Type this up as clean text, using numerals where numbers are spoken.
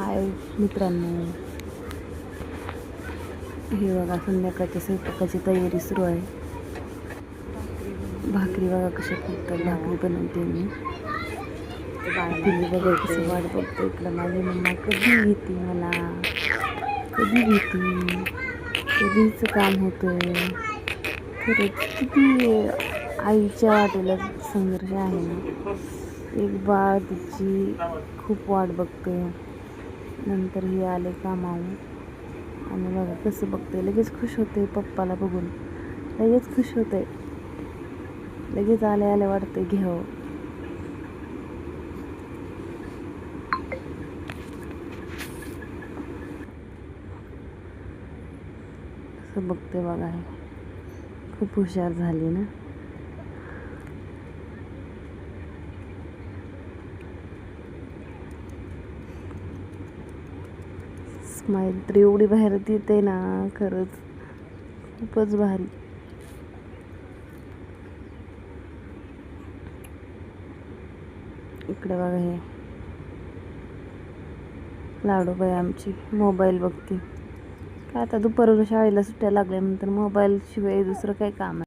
हाय मित्रांनो, हे बघा संध्याकाळच्या स्वयंपाकाची तयारी सुरू आहे. भाकरी बघा कशा फुगतात, भाकरी बनवते मी. तिने बघा कसं वाट बघतो इकडं. माझी मम्मा कधी घेते मला, कधी घेते, कधीच काम होतंय. खरंच किती आईच्या वाटेला संघर्ष आहे ना. एक बाळ तिची खूप वाट बघते. नंतर ही आले कामावर आणि बघा कसं बघते, लगेच खुश होते पप्पाला बघून, लगेच खुश होते, लगेच आले आले वाटते घ्यावं. असं बघते बघा, हे खूप हुशार झाली ना. स्माईल तर एवढी बाहेर येते ना, खरंच खूपच भारी. इकडे बघा, हे लाडूबाई आमची मोबाईल बघते. काय आता दुपारून शाळेला सुट्ट्या लागल्यानंतर मोबाईल शिवाय दुसरं काही काम आहे.